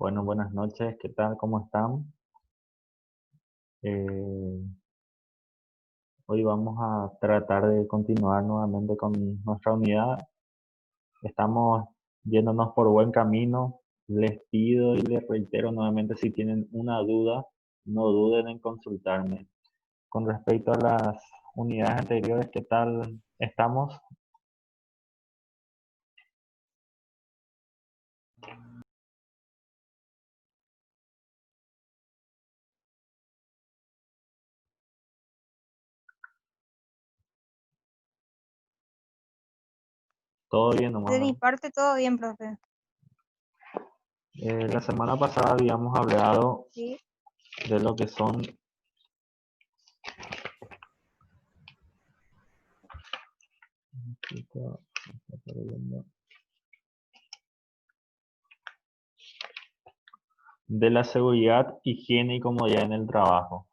Bueno, buenas noches, ¿qué tal? ¿Cómo están? Eh, Hoy vamos a tratar de continuar nuevamente con nuestra unidad. Estamos yéndonos por buen camino. Les pido y les reitero nuevamente si tienen una duda, no duden en consultarme. Con respecto a las unidades anteriores, ¿qué tal estamos? ¿Todo bien nomás, De mi verdad? parte, todo bien, profe. La semana pasada habíamos hablado Sí. de lo que son de la seguridad, higiene y comodidad en el trabajo.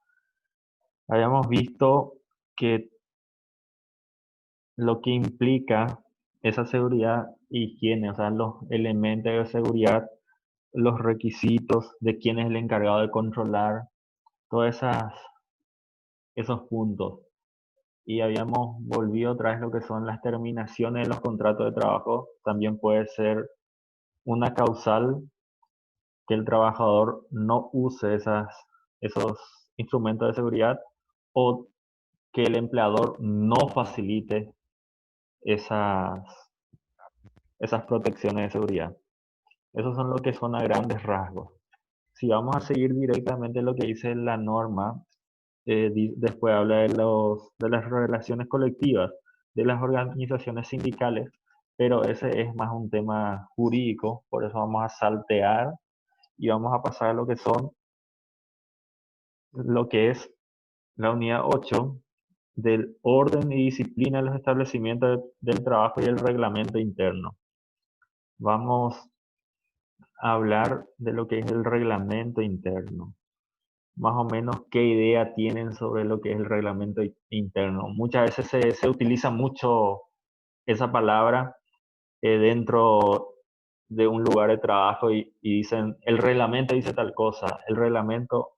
Habíamos visto que lo que implica esa seguridad e higiene, o sea, los elementos de seguridad, los requisitos de quién es el encargado de controlar, todos esos puntos. Y habíamos volvido otra vez lo que son las terminaciones de los contratos de trabajo. También puede ser una causal que el trabajador no use esos instrumentos de seguridad o que el empleador no facilite esas, esas protecciones de seguridad. Esos son lo que son a grandes rasgos. Si vamos a seguir directamente lo que dice la norma, después habla de las relaciones colectivas, de las organizaciones sindicales, pero ese es más un tema jurídico, por eso vamos a saltear y vamos a pasar a lo que son, lo que es la unidad 8 del orden y disciplina de los establecimientos del trabajo y el reglamento interno. Vamos a hablar de lo que es el reglamento interno. Más o menos qué idea tienen sobre lo que es el reglamento interno. Muchas veces se utiliza mucho esa palabra dentro de un lugar de trabajo y dicen, el reglamento dice tal cosa, el reglamento,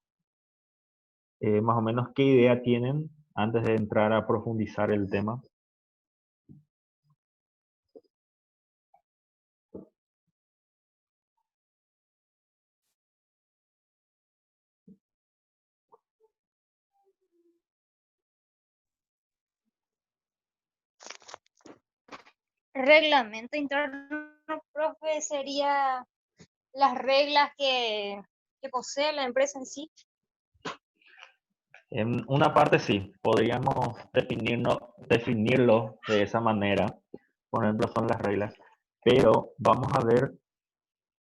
más o menos qué idea tienen antes de entrar a profundizar el tema. Reglamento interno, profe, sería las reglas que posee la empresa en sí. En una parte sí, podríamos definirlo de esa manera, por ejemplo, son las reglas, pero vamos a ver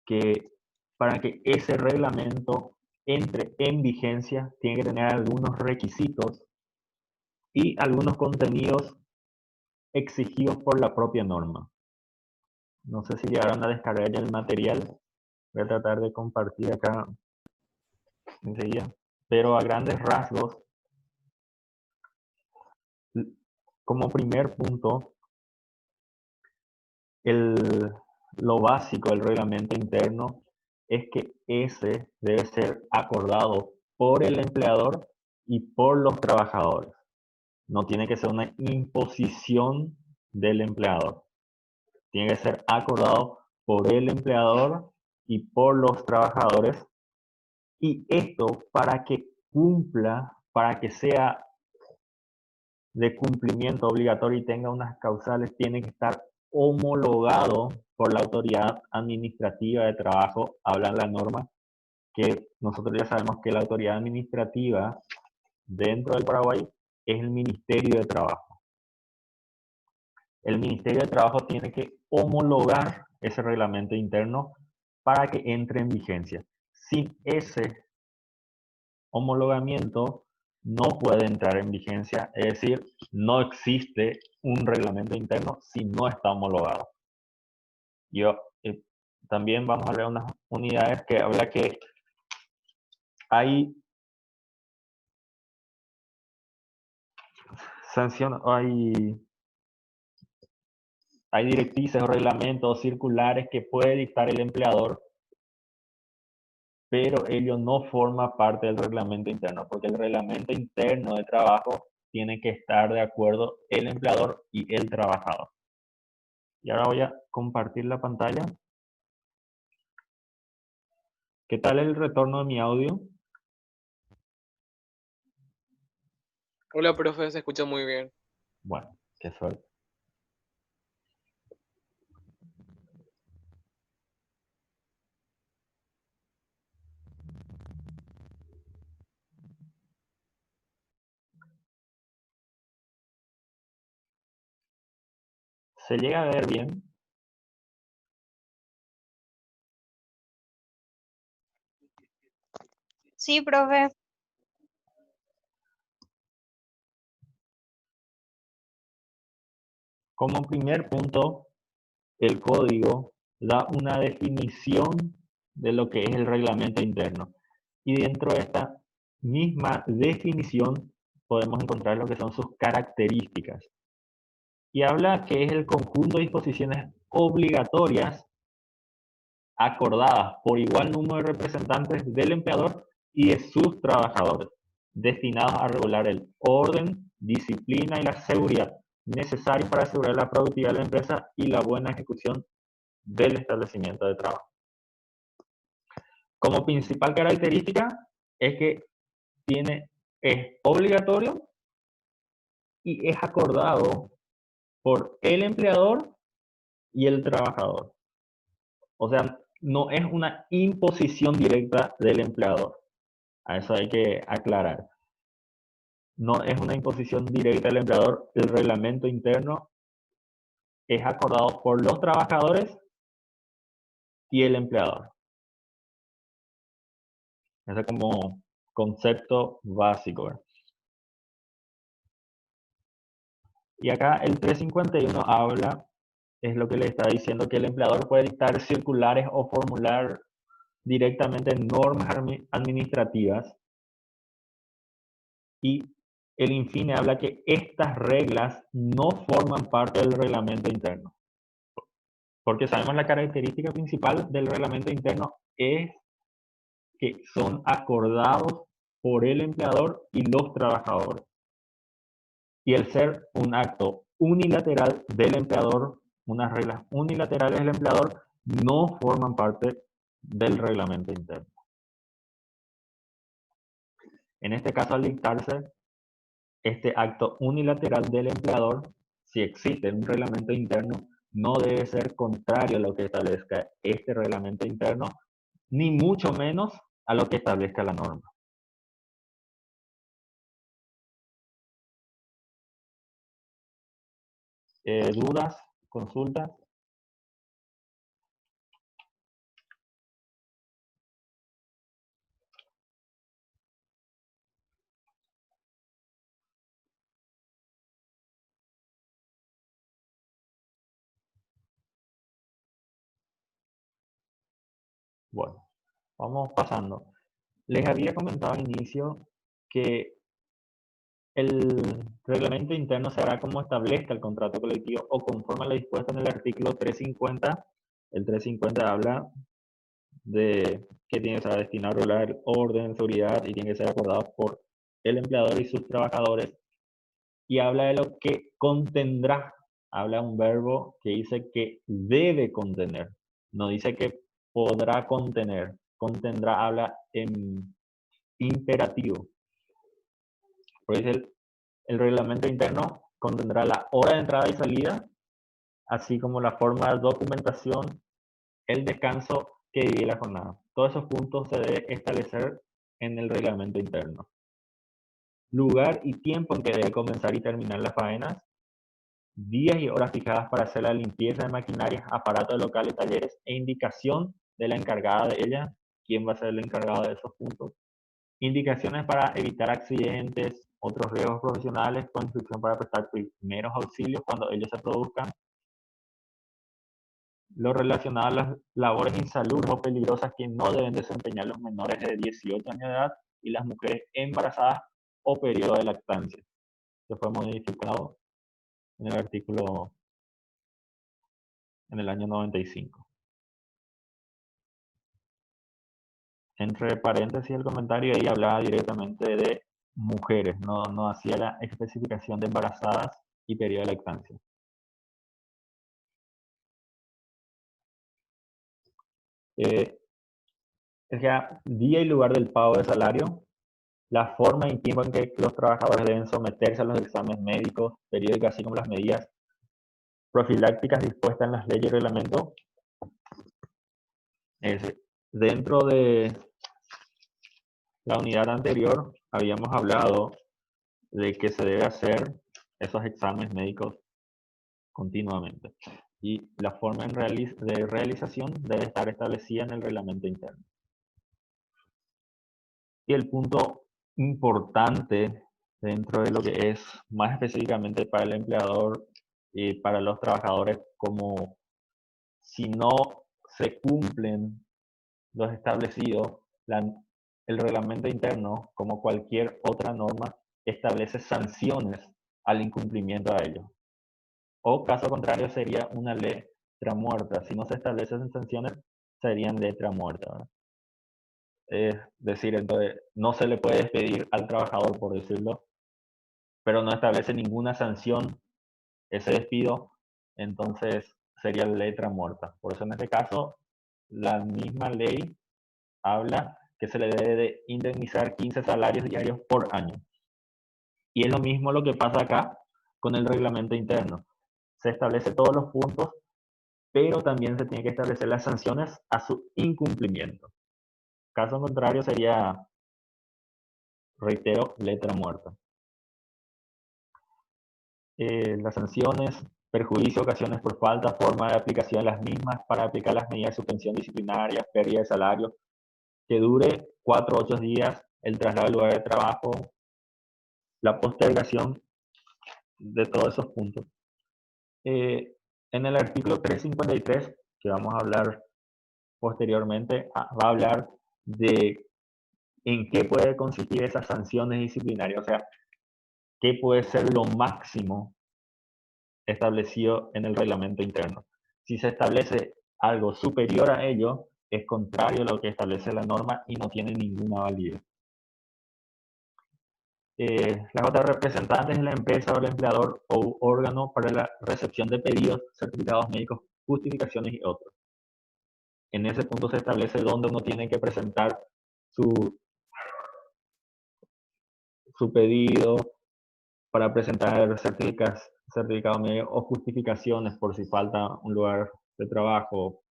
que para que ese reglamento entre en vigencia, tiene que tener algunos requisitos y algunos contenidos exigidos por la propia norma. No sé si llegaron a descargar ya el material, voy a tratar de compartir acá enseguida, pero a grandes rasgos, como primer punto, el, lo básico del reglamento interno es que ese debe ser acordado por el empleador y por los trabajadores. No tiene que ser una imposición del empleador. Tiene que ser acordado por el empleador y por los trabajadores. Y esto para que cumpla, para que sea de cumplimiento obligatorio y tenga unas causales, tiene que estar homologado por la autoridad administrativa de trabajo. Habla la norma que nosotros ya sabemos que la autoridad administrativa dentro del Paraguay es el Ministerio de Trabajo. El Ministerio de Trabajo tiene que homologar ese reglamento interno para que entre en vigencia. Sin ese homologamiento no puede entrar en vigencia, es decir, no existe un reglamento interno si no está homologado. Yo también vamos a ver unas unidades que habla que hay sanción, hay directrices o reglamentos circulares que puede dictar el empleador pero ello no forma parte del reglamento interno, porque el reglamento interno de trabajo tiene que estar de acuerdo el empleador y el trabajador. Y ahora voy a compartir la pantalla. ¿Qué tal el retorno de mi audio? Hola, profe, se escucha muy bien. Bueno, qué suerte. ¿Se llega a ver bien? Sí, profe. Como primer punto, el código da una definición de lo que es el reglamento interno. Y dentro de esta misma definición podemos encontrar lo que son sus características. Y habla que es el conjunto de disposiciones obligatorias acordadas por igual número de representantes del empleador y de sus trabajadores, destinados a regular el orden, disciplina y la seguridad necesarios para asegurar la productividad de la empresa y la buena ejecución del establecimiento de trabajo. Como principal característica es que es obligatorio y es acordado por el empleador y el trabajador. O sea, no es una imposición directa del empleador. A eso hay que aclarar. No es una imposición directa del empleador. El reglamento interno es acordado por los trabajadores y el empleador. Ese es como concepto básico, ¿verdad? Y acá el 351 habla, es lo que le está diciendo, que el empleador puede dictar circulares o formular directamente normas administrativas. Y el INFINE habla que estas reglas no forman parte del reglamento interno. Porque sabemos la característica principal del reglamento interno es que son acordados por el empleador y los trabajadores. Y el ser un acto unilateral del empleador, unas reglas unilaterales del empleador, no forman parte del reglamento interno. En este caso, al dictarse este acto unilateral del empleador, si existe un reglamento interno, no debe ser contrario a lo que establezca este reglamento interno, ni mucho menos a lo que establezca la norma. ¿Dudas? ¿Consultas? Bueno, vamos pasando. Les había comentado al inicio que el reglamento interno se hará como establezca el contrato colectivo o conforme a lo dispuesto en el artículo 350. El 350 habla de que tiene que ser destinado a regular el orden, seguridad y tiene que ser acordado por el empleador y sus trabajadores. Y habla de lo que contendrá. Habla un verbo que dice que debe contener. No dice que podrá contener. Contendrá habla en imperativo. Por eso el reglamento interno contendrá la hora de entrada y salida, así como la forma de documentación, el descanso que divide la jornada. Todos esos puntos se debe establecer en el reglamento interno. Lugar y tiempo en que debe comenzar y terminar las faenas, días y horas fijadas para hacer la limpieza de maquinarias, aparatos locales, talleres e indicación de la encargada de ella, quién va a ser el encargado de esos puntos. Indicaciones para evitar accidentes, otros riesgos profesionales, con instrucción para prestar primeros auxilios cuando ellos se produzcan. Lo relacionado a las labores insalubres o peligrosas que no deben desempeñar los menores de 18 años de edad y las mujeres embarazadas o periodo de lactancia, que fue modificado en el artículo en el año 95. entre paréntesis el comentario, ahí hablaba directamente de mujeres, no hacía la especificación de embarazadas y periodo de lactancia. Es ya día y lugar del pago de salario, la forma y tiempo en que los trabajadores deben someterse a los exámenes médicos, periódicos, así como las medidas profilácticas dispuestas en las leyes y reglamentos. Dentro de la unidad anterior habíamos hablado de que se debe hacer esos exámenes médicos continuamente. Y la forma de realización debe estar establecida en el reglamento interno. Y el punto importante dentro de lo que es más específicamente para el empleador y para los trabajadores, como si no se cumplen los establecidos, el reglamento interno, como cualquier otra norma, establece sanciones al incumplimiento a ello. O caso contrario sería una letra muerta. Si no se establecen sanciones, serían letra muerta, ¿verdad? Es decir, entonces no se le puede despedir al trabajador, por decirlo, pero no establece ninguna sanción ese despido, entonces sería letra muerta. Por eso en este caso, la misma ley habla que se le debe de indemnizar 15 salarios diarios por año. Y es lo mismo lo que pasa acá con el reglamento interno. Se establece todos los puntos, pero también se tiene que establecer las sanciones a su incumplimiento. Caso contrario sería, reitero, letra muerta. Las sanciones, perjuicio, ocasiones por falta, forma de aplicación de las mismas para aplicar las medidas de suspensión disciplinaria, pérdida de salario, que dure 4 o 8 días, el traslado al lugar de trabajo, la postergación de todos esos puntos. En el artículo 353, que vamos a hablar posteriormente, va a hablar de en qué puede consistir esas sanciones disciplinarias, o sea, qué puede ser lo máximo establecido en el reglamento interno. Si se establece algo superior a ello, es contrario a lo que establece la norma y no tiene ninguna validez. Las otras representantes de la empresa o el empleador o órgano para la recepción de pedidos, certificados médicos, justificaciones y otros. En ese punto se establece dónde uno tiene que presentar su pedido para presentar certificados médicos o justificaciones por si falta un lugar de trabajo.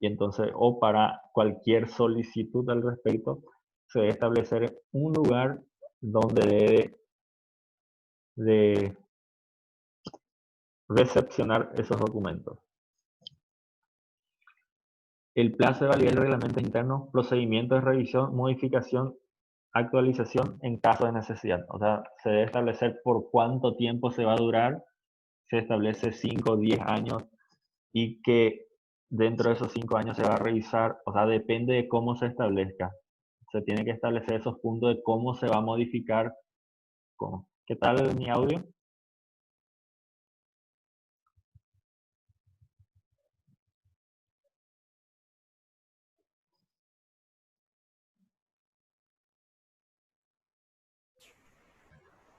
Y entonces, o para cualquier solicitud al respecto, se debe establecer un lugar donde debe de recepcionar esos documentos. El plazo de validez del reglamento interno, procedimientos de revisión, modificación, actualización en caso de necesidad. O sea, se debe establecer por cuánto tiempo se va a durar, se establece 5 o 10 años y que dentro de esos 5 años se va a revisar, o sea, depende de cómo se establezca. Se tiene que establecer esos puntos de cómo se va a modificar. ¿Qué tal mi audio?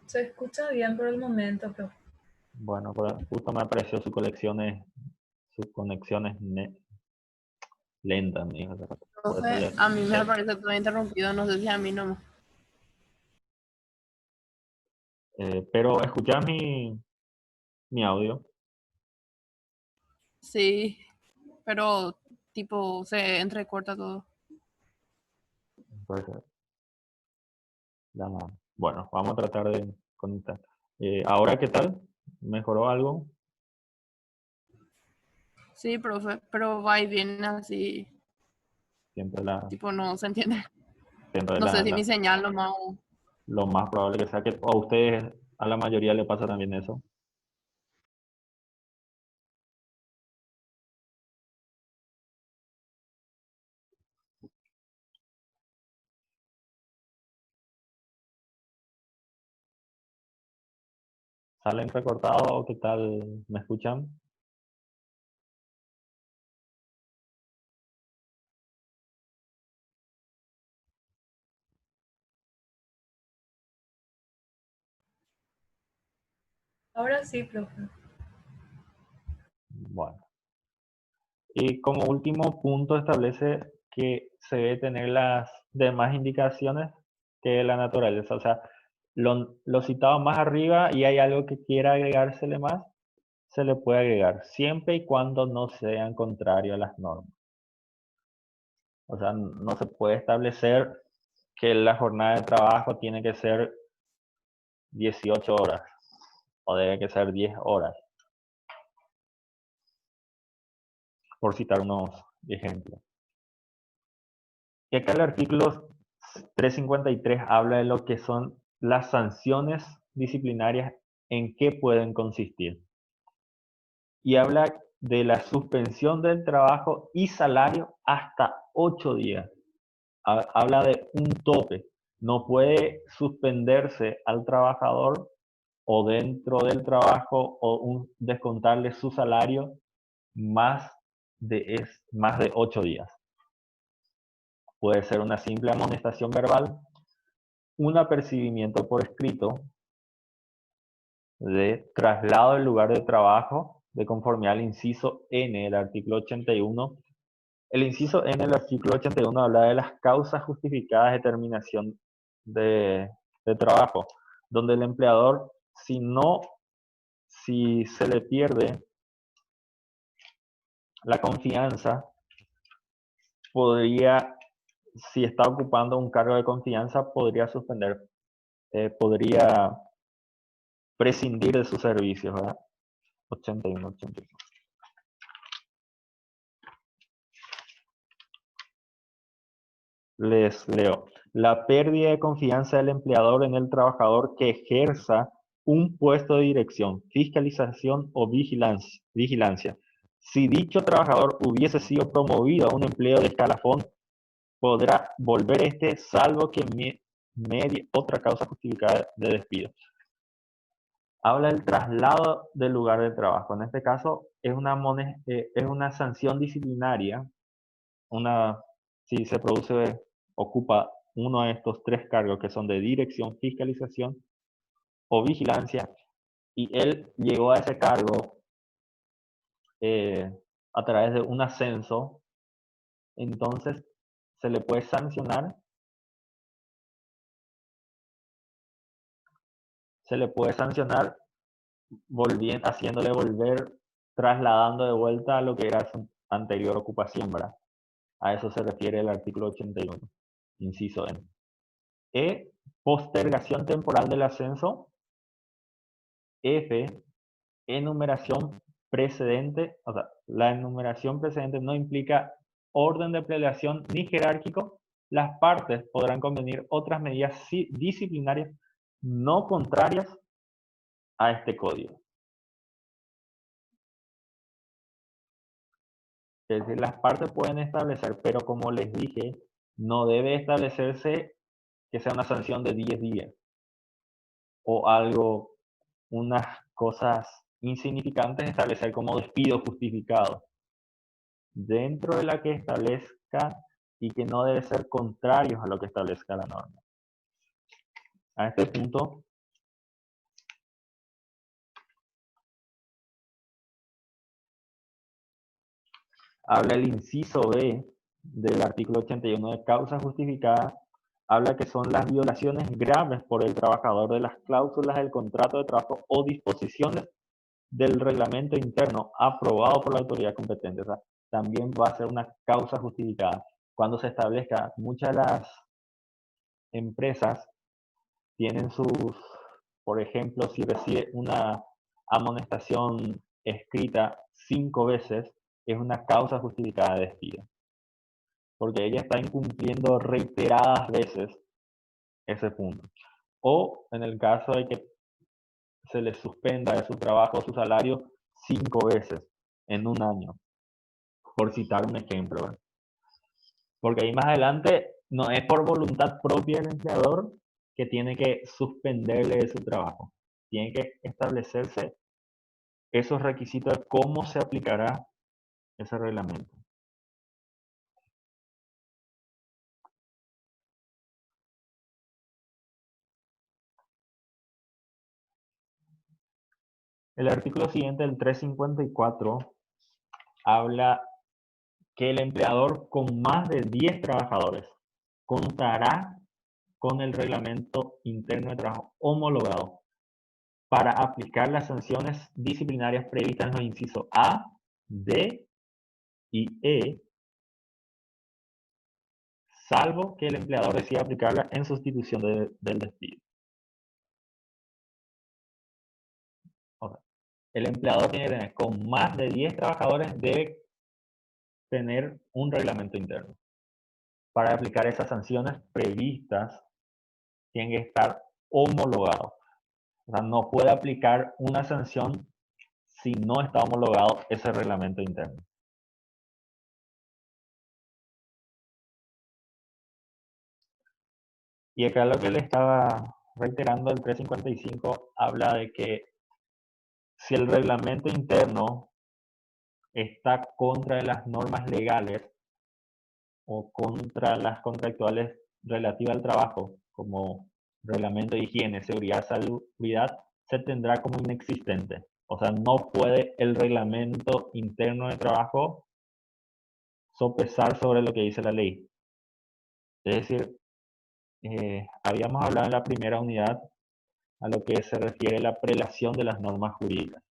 Se escucha bien por el momento, pero Bueno, pues justo me apareció sus conexiones lentas, me dijo hace rato. Por eso Profe, a mí me parece todo interrumpido, no sé si a mí no. pero escuchás mi audio. Sí, pero tipo se entrecorta todo. Entonces, bueno, vamos a tratar de conectar. ¿Ahora qué tal? ¿Mejoró algo? Sí, profe, pero va y viene así, Siempre tipo no se entiende. siempre No sé si mi señal lo más... lo más probable que sea que a ustedes, a la mayoría le pasa también eso. ¿Salen recortados o qué tal? ¿Me escuchan? Ahora sí, profe. Bueno. Y como último punto establece que se debe tener las demás indicaciones que la naturaleza. O sea, lo citado más arriba y hay algo que quiera agregársele más, se le puede agregar, siempre y cuando no sean contrario a las normas. O sea, no se puede establecer que la jornada de trabajo tiene que ser 18 horas o debe que ser 10 horas, por citar unos ejemplos. Y acá el artículo 353 habla de lo que son las sanciones disciplinarias, en qué pueden consistir. Y habla de la suspensión del trabajo y salario hasta 8 días. Habla de un tope. No puede suspenderse al trabajador o dentro del trabajo o descontarle su salario más más de 8 días. Puede ser una simple amonestación verbal, un apercibimiento por escrito de traslado del lugar de trabajo de conformidad al inciso N del artículo 81. El inciso N del artículo 81 habla de las causas justificadas de terminación de trabajo, donde el empleador, si se le pierde la confianza, podría, si está ocupando un cargo de confianza, podría suspender, podría prescindir de sus servicios, ¿verdad? 81, 81. Les leo. La pérdida de confianza del empleador en el trabajador que ejerza un puesto de dirección, fiscalización o vigilancia. Si dicho trabajador hubiese sido promovido a un empleo de escalafón, podrá volver este salvo que medie otra causa justificada de despido. Habla del traslado del lugar de trabajo. En este caso es una sanción disciplinaria, si se ocupa uno de estos tres cargos que son de dirección, fiscalización o vigilancia, y él llegó a ese cargo a través de un ascenso, entonces se le puede sancionar, haciéndole volver, trasladando de vuelta a lo que era su anterior ocupación, ¿verdad? A eso se refiere el artículo 81, inciso N. E, postergación temporal del ascenso. F, enumeración precedente. O sea, la enumeración precedente no implica orden de prelación ni jerárquico. Las partes podrán convenir otras medidas disciplinarias no contrarias a este código. Es decir, las partes pueden establecer, pero como les dije, no debe establecerse que sea una sanción de 10 días o algo, unas cosas insignificantes, establecer como despido justificado dentro de la que establezca y que no debe ser contrarios a lo que establezca la norma. A este punto, habla el inciso B del artículo 81 de causa justificada, habla que son las violaciones graves por el trabajador de las cláusulas del contrato de trabajo o disposiciones del reglamento interno aprobado por la autoridad competente. O sea, también va a ser una causa justificada. Cuando se establezca, muchas de las empresas tienen por ejemplo, si recibe una amonestación escrita 5 veces, es una causa justificada de despido. Porque ella está incumpliendo reiteradas veces ese punto. O en el caso de que se le suspenda de su trabajo o su salario 5 veces en un año, por citar un ejemplo, ¿verdad? Porque ahí más adelante no es por voluntad propia del empleador que tiene que suspenderle de su trabajo. Tiene que establecerse esos requisitos de cómo se aplicará ese reglamento. El artículo siguiente, el 354, habla que el empleador con más de 10 trabajadores contará con el reglamento interno de trabajo homologado para aplicar las sanciones disciplinarias previstas en los incisos A, D y E, salvo que el empleador decida aplicarla en sustitución del despido. O sea, el empleador tiene que tener, con más de 10 trabajadores, debe tener un reglamento interno. Para aplicar esas sanciones previstas, tienen que estar homologados. O sea, no puede aplicar una sanción si no está homologado ese reglamento interno. Y acá lo que le estaba reiterando el 355 habla de que si el reglamento interno está contra las normas legales o contra las contractuales relativas al trabajo, como reglamento de higiene, seguridad, salubridad, se tendrá como inexistente. O sea, no puede el reglamento interno de trabajo sopesar sobre lo que dice la ley. Es decir, habíamos hablado en la primera unidad a lo que se refiere a la prelación de las normas jurídicas.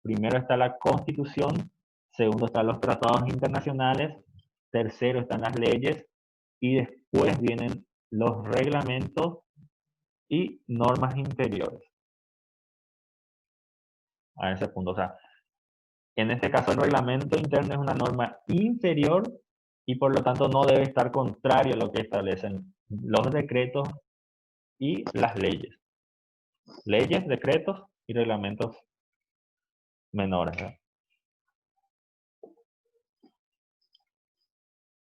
Primero está la Constitución, segundo están los tratados internacionales, tercero están las leyes y después vienen los reglamentos y normas interiores. A ese punto, o sea, en este caso el reglamento interno es una norma inferior y por lo tanto no debe estar contrario a lo que establecen los decretos y las leyes. Leyes, decretos y reglamentos menores, ¿eh?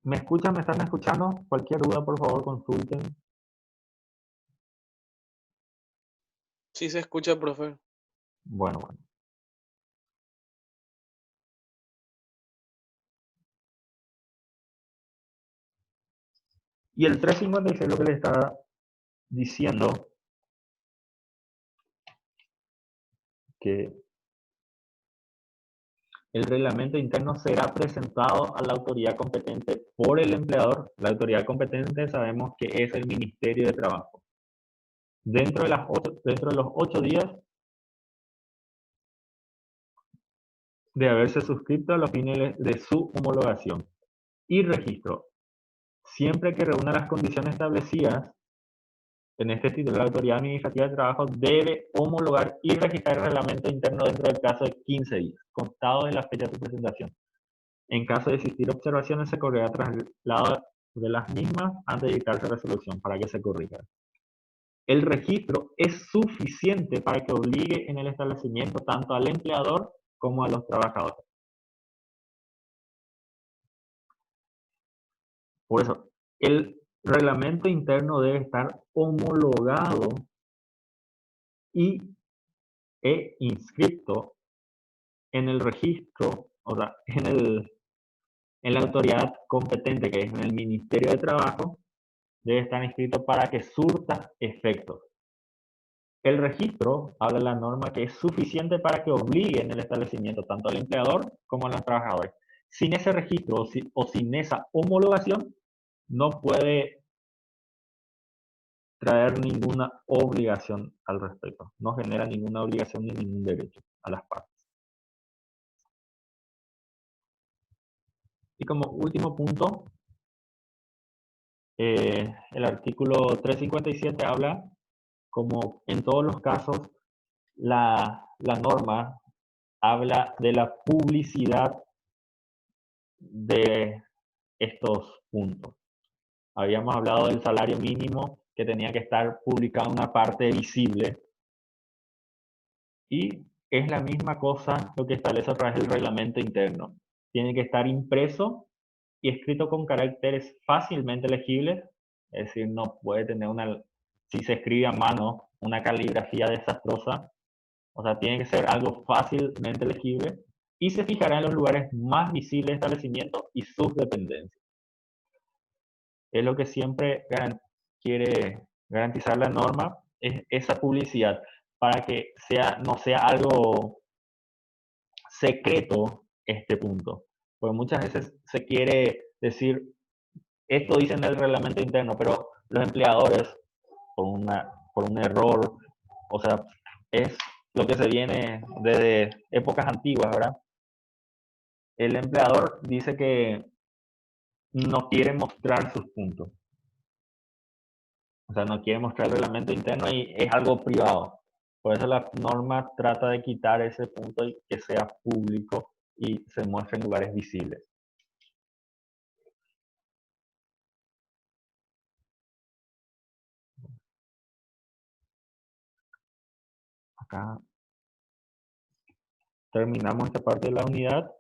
¿Me escuchan? ¿Me están escuchando? Cualquier duda, por favor, consulten. Sí se escucha, profe. Bueno, bueno. Y el 356 lo que le está diciendo que el reglamento interno será presentado a la autoridad competente por el empleador. La autoridad competente sabemos que es el Ministerio de Trabajo. Dentro de los 8 días de haberse suscrito a los fines de su homologación y registro. Siempre que reúna las condiciones establecidas en este título, la autoridad administrativa de trabajo debe homologar y registrar el reglamento interno dentro del plazo de 15 días, contado de la fecha de su presentación. En caso de existir observaciones, se correrá traslado de las mismas antes de dictarse resolución para que se corrija. El registro es suficiente para que obligue en el establecimiento tanto al empleador como a los trabajadores. Por eso, el reglamento interno debe estar homologado e inscrito en el registro, o sea, en la autoridad competente, que es en el Ministerio de Trabajo, debe estar inscrito para que surta efectos. El registro, habla la norma, que es suficiente para que obligue en el establecimiento tanto al empleador como a los trabajadores. Sin ese registro o sin esa homologación, no puede traer ninguna obligación al respecto. No genera ninguna obligación ni ningún derecho a las partes. Y como último punto, el artículo 357 habla, como en todos los casos, la norma habla de la publicidad de estos puntos. Habíamos hablado del salario mínimo, que tenía que estar publicado en una parte visible, y es la misma cosa lo que establece a través del reglamento interno. Tiene que estar impreso y escrito con caracteres fácilmente legibles, es decir, no puede tener si se escribe a mano, una caligrafía desastrosa. O sea, tiene que ser algo fácilmente legible y se fijará en los lugares más visibles del establecimiento y sus dependencias. Es lo que siempre quiere garantizar la norma, es esa publicidad, para que no sea algo secreto este punto. Porque muchas veces se quiere decir, esto dice en el reglamento interno, pero los empleadores, por un error, o sea, es lo que se viene desde épocas antiguas, ¿verdad? El empleador dice que no quiere mostrar sus puntos. O sea, no quiere mostrar el reglamento interno y es algo privado. Por eso la norma trata de quitar ese punto y que sea público y se muestre en lugares visibles. Acá terminamos esta parte de la unidad.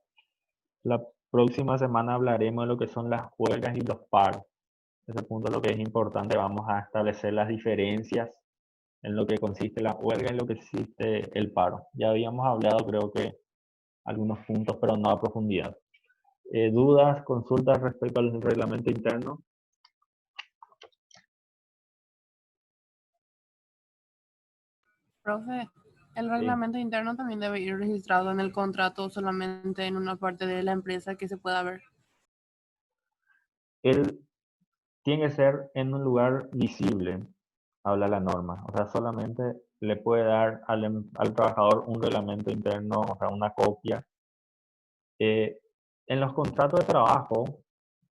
La próxima semana hablaremos de lo que son las huelgas y los paros. Ese punto es lo que es importante. Vamos a establecer las diferencias en lo que consiste la huelga y en lo que consiste el paro. Ya habíamos hablado, creo que, algunos puntos, pero no a profundidad. ¿Dudas, consultas respecto al reglamento interno? Profe, el Sí. reglamento interno también debe ir registrado en el contrato, solamente en una parte de la empresa que se pueda ver. Él tiene que ser en un lugar visible, habla la norma. O sea, solamente le puede dar al trabajador un reglamento interno, o sea, una copia. En los contratos de trabajo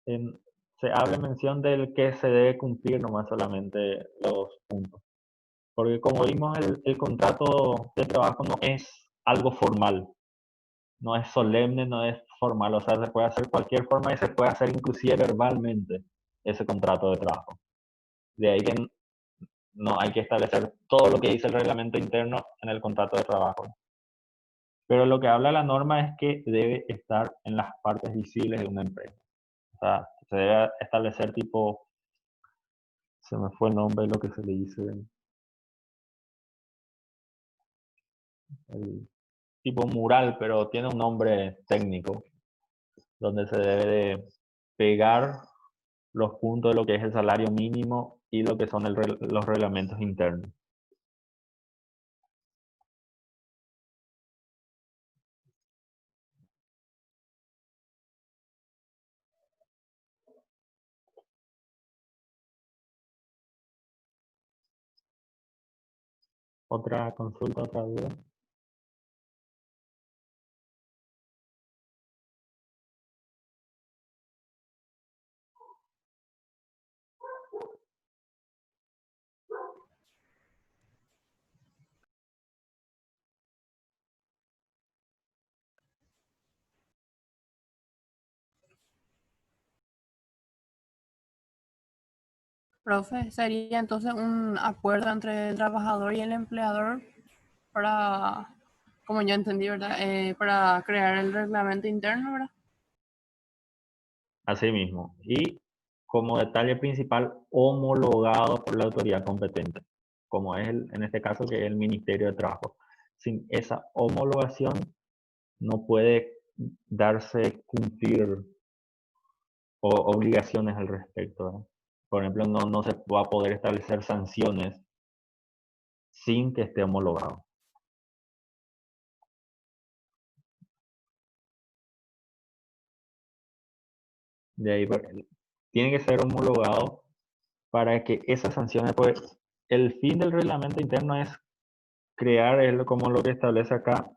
se habla mención del que se debe cumplir nomás solamente los puntos. Porque como vimos, el contrato de trabajo no es algo formal, no es solemne, no es formal. O sea, se puede hacer cualquier forma y se puede hacer inclusive verbalmente ese contrato de trabajo. De ahí que no hay que establecer todo lo que dice el reglamento interno en el contrato de trabajo. Pero lo que habla la norma es que debe estar en las partes visibles de una empresa. O sea, se debe establecer tipo, se me fue el nombre de lo que se le dice, el tipo mural, pero tiene un nombre técnico, donde se debe de pegar los puntos de lo que es el salario mínimo y lo que son los reglamentos internos. ¿Otra consulta, otra duda? Profe, sería entonces un acuerdo entre el trabajador y el empleador para, como yo entendí, ¿verdad? Para crear el reglamento interno, ¿verdad? Así mismo. Y como detalle principal, homologado por la autoridad competente, como es en este caso que es el Ministerio de Trabajo. Sin esa homologación no puede darse cumplir obligaciones al respecto, ¿eh? Por ejemplo, no se va a poder establecer sanciones sin que esté homologado. De ahí, tiene que ser homologado para que esas sanciones, pues, el fin del reglamento interno es crear, como lo que establece acá,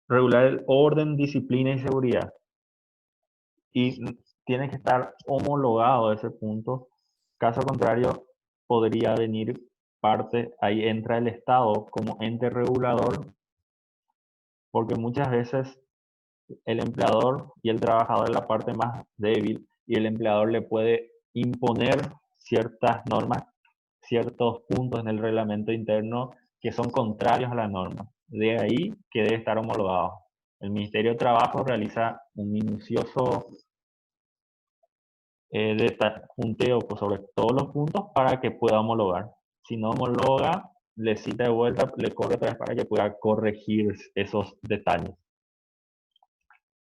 regular el orden, disciplina y seguridad. Y tiene que estar homologado ese punto. Caso contrario, podría venir parte, ahí entra el Estado como ente regulador, porque muchas veces el empleador y el trabajador es la parte más débil y el empleador le puede imponer ciertas normas, ciertos puntos en el reglamento interno que son contrarios a la norma. De ahí que debe estar homologado. El Ministerio de Trabajo realiza un minucioso punteo sobre todos los puntos para que pueda homologar. Si no homologa, le cita de vuelta, le corre otra vez para que pueda corregir esos detalles.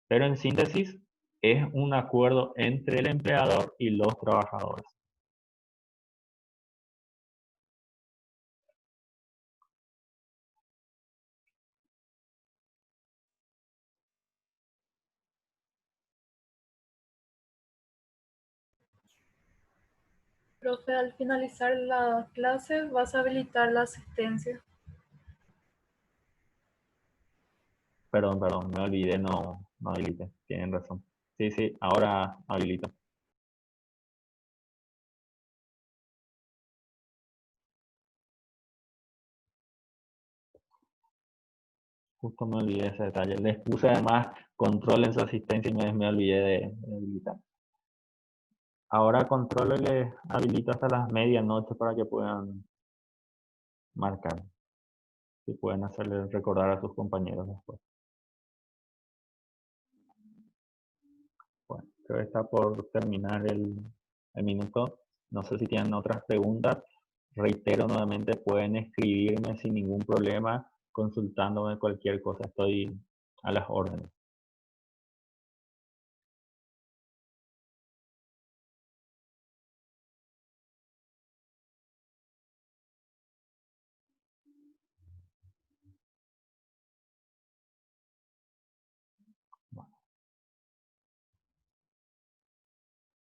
Pero en síntesis, es un acuerdo entre el empleador y los trabajadores. Profe, al finalizar la clase vas a habilitar la asistencia. Perdón, me olvidé, no habilité. Tienen razón. Sí, sí, ahora habilito. Justo me olvidé ese detalle. Les puse además control en su asistencia y me olvidé de habilitar. Ahora controlo y les habilito hasta las medianoche para que puedan marcar. Y pueden hacerle recordar a sus compañeros después. Bueno, creo que está por terminar el minuto. No sé si tienen otras preguntas. Reitero nuevamente, pueden escribirme sin ningún problema, consultándome cualquier cosa. Estoy a las órdenes.